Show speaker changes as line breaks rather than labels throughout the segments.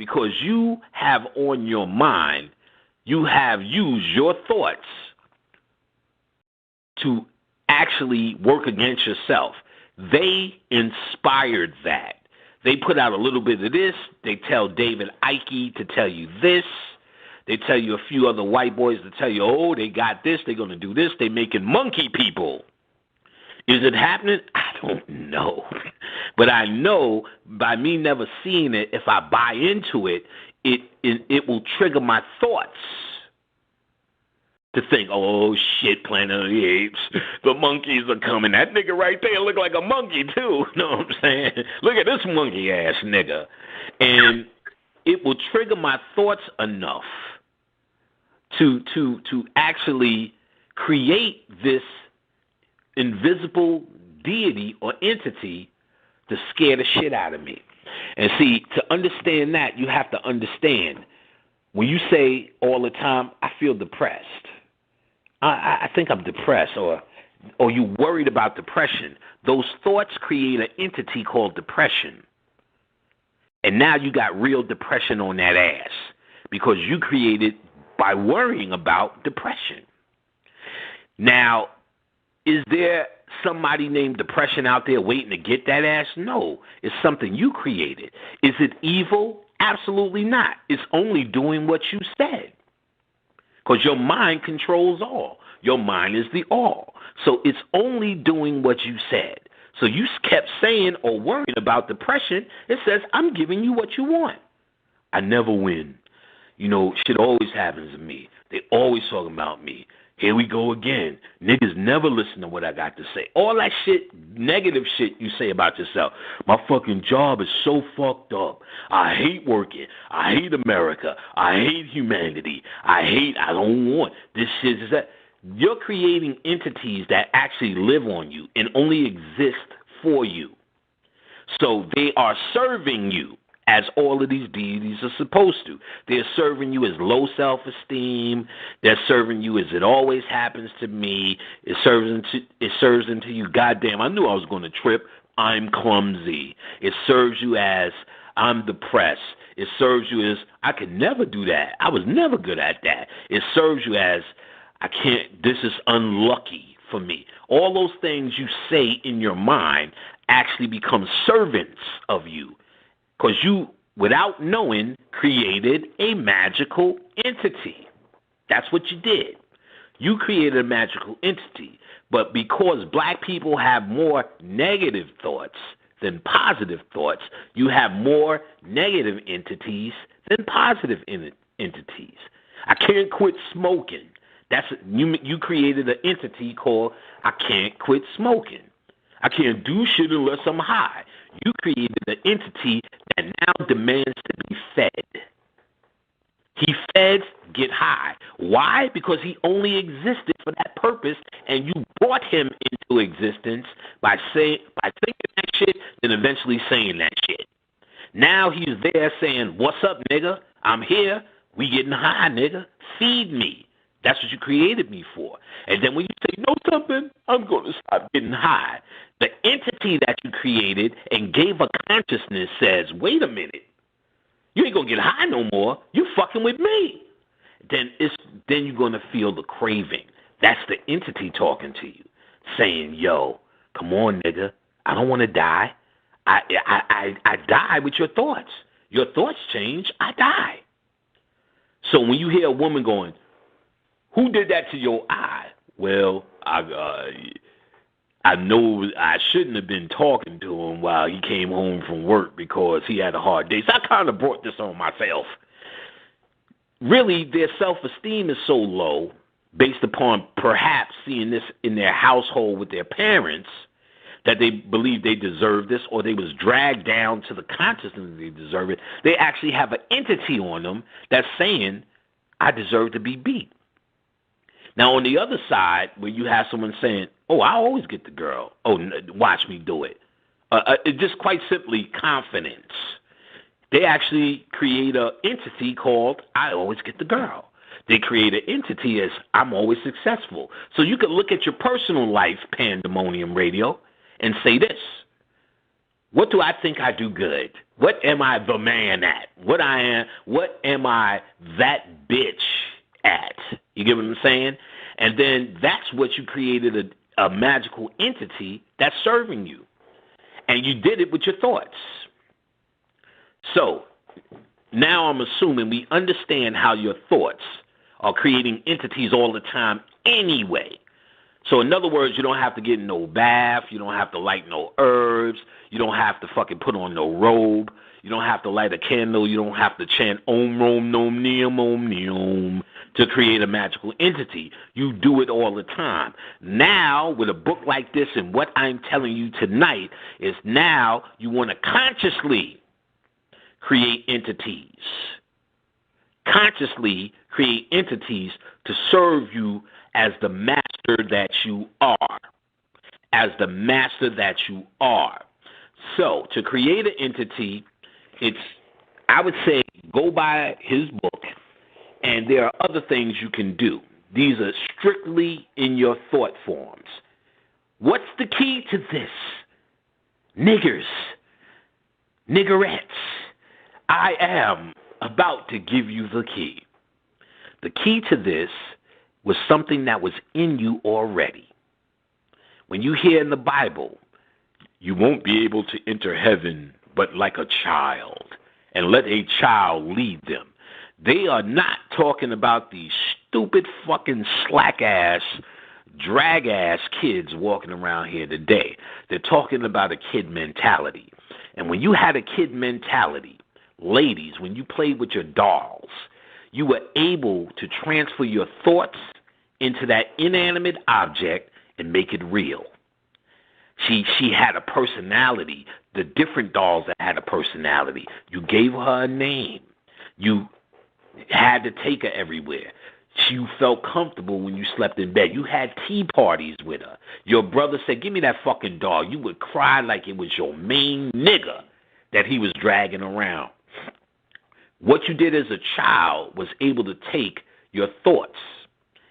because you have on your mind, you have used your thoughts to actually work against yourself. They inspired that. They put out a little bit of this. They tell David Icke to tell you this. They tell you a few other white boys to tell you, oh, they got this, they're going to do this. They're making monkey people. Is it happening? I don't know. But I know by me never seeing it, if I buy into it, it will trigger my thoughts to think, oh, shit, Planet of the Apes, the monkeys are coming. That nigga right there look like a monkey, too. You know what I'm saying? Look at this monkey-ass nigga. And it will trigger my thoughts enough to actually create this invisible deity or entity to scare the shit out of me. And see, to understand that, you have to understand, when you say all the time, I feel depressed, I think I'm depressed, or you worried about depression, those thoughts create an entity called depression. And now you got real depression on that ass because you created by worrying about depression. Now, is there somebody named depression out there waiting to get that ass? No. It's something you created. Is it evil? Absolutely not. It's only doing what you said. Because your mind controls all. Your mind is the all. So it's only doing what you said. So you kept saying or worrying about depression. It says, I'm giving you what you want. I never win. You know, shit always happens to me. They always talking about me. Here we go again. Niggas never listen to what I got to say. All that shit, negative shit you say about yourself. My fucking job is so fucked up. I hate working. I hate America. I hate humanity. I don't want this shit. Is that. You're creating entities that actually live on you and only exist for you. So they are serving you as all of these deities are supposed to. They're serving you as low self-esteem. They're serving you as it always happens to me. It serves into you, goddamn, I knew I was going to trip. I'm clumsy. It serves you as I'm depressed. It serves you as I could never do that. I was never good at that. It serves you as I can't, this is unlucky for me. All those things you say in your mind actually become servants of you because you, without knowing, created a magical entity. That's what you did. You created a magical entity. But because black people have more negative thoughts than positive thoughts, you have more negative entities than positive entities. I can't quit smoking. That's you created an entity called I can't quit smoking. I can't do shit unless I'm high. You created an entity that now demands to be fed. He feds get high. Why? Because he only existed for that purpose, and you brought him into existence by thinking that shit, then eventually saying that shit. Now he's there saying, "What's up, nigga? I'm here. We getting high, nigga. Feed me." That's what you created me for. And then when you say, "Know something? I'm going to stop getting high." The entity that you created and gave a consciousness says, "Wait a minute. You ain't going to get high no more. You fucking with me." Then you're going to feel the craving. That's the entity talking to you, saying, "Yo, come on, nigga. I don't want to die. I die with your thoughts. Your thoughts change, I die." So when you hear a woman going, "Who did that to your eye?" Well, I know I shouldn't have been talking to him while he came home from work because he had a hard day. So I kind of brought this on myself. Really, their self-esteem is so low based upon perhaps seeing this in their household with their parents that they believe they deserve this, or they was dragged down to the consciousness they deserve it. They actually have an entity on them that's saying, "I deserve to be beat." Now, on the other side, where you have someone saying, "Oh, I always get the girl. Oh, watch me do it." It just quite simply confidence. They actually create an entity called "I always get the girl." They create an entity as "I'm always successful." So you can look at your personal life, Pandemonium Radio, and say this. What do I think I do good? What am I the man at? What am I that bitch at? You get what I'm saying? And then that's what you created a magical entity that's serving you. And you did it with your thoughts. So now I'm assuming we understand how your thoughts are creating entities all the time anyway. So in other words, you don't have to get in no bath. You don't have to light no herbs. You don't have to fucking put on no robe. You don't have to light a candle. You don't have to chant Om Rom Nom Neom to create a magical entity. You do it all the time. Now, with a book like this and what I'm telling you tonight is now you want to consciously create entities. Consciously create entities to serve you as the master that you are. As the master that you are. So, to create an entity, I would say, go by his book, and there are other things you can do. These are strictly in your thought forms. What's the key to this? Niggers, niggerettes, I am about to give you the key. The key to this was something that was in you already. When you hear in the Bible, you won't be able to enter heaven but like a child, and let a child lead them. They are not talking about these stupid fucking slack-ass, drag-ass kids walking around here today. They're talking about a kid mentality. And when you had a kid mentality, ladies, when you played with your dolls, you were able to transfer your thoughts into that inanimate object and make it real. She had a personality. The different dolls that had a personality. You gave her a name. You had to take her everywhere. You felt comfortable when you slept in bed. You had tea parties with her. Your brother said, give me that fucking doll. You would cry like it was your main nigga that he was dragging around. What you did as a child was able to take your thoughts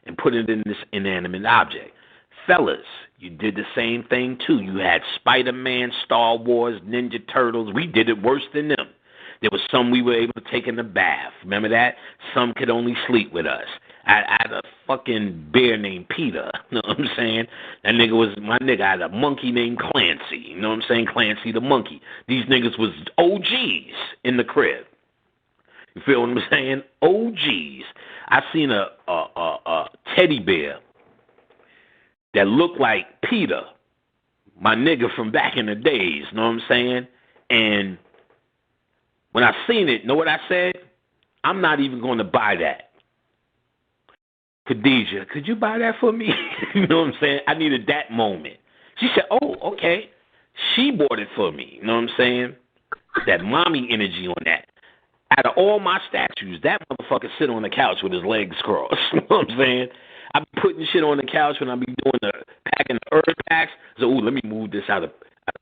and put it in this inanimate object. Fellas, you did the same thing too. You had Spider-Man, Star Wars, Ninja Turtles. We did it worse than them. There was some we were able to take in the bath. Remember that? Some could only sleep with us. I had a fucking bear named Peter. You know what I'm saying? That nigga was my nigga. I had a monkey named Clancy. You know what I'm saying? Clancy the monkey. These niggas was OGs in the crib. You feel what I'm saying? OGs. I seen a teddy bear that looked like Peter, my nigga from back in the days. You know what I'm saying? And when I seen it, know what I said? I'm not even going to buy that. Khadijah, could you buy that for me? You know what I'm saying? I needed that moment. She said, oh, okay. She bought it for me. You know what I'm saying? That mommy energy on that. Out of all my statues, that motherfucker sit on the couch with his legs crossed. You know what I'm saying? I be putting shit on the couch when I be doing the packing the herb packs. So, ooh, let me move this out of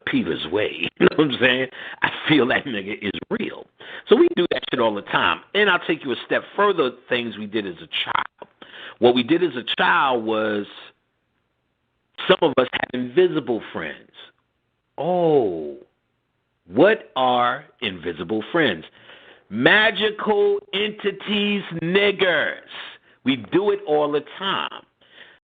Peter's way. You know what I'm saying? I feel that nigga is real. So we do that shit all the time. And I'll take you a step further, things we did as a child. What we did as a child was some of us had invisible friends. Oh, what are invisible friends? Magical entities, niggers. We do it all the time.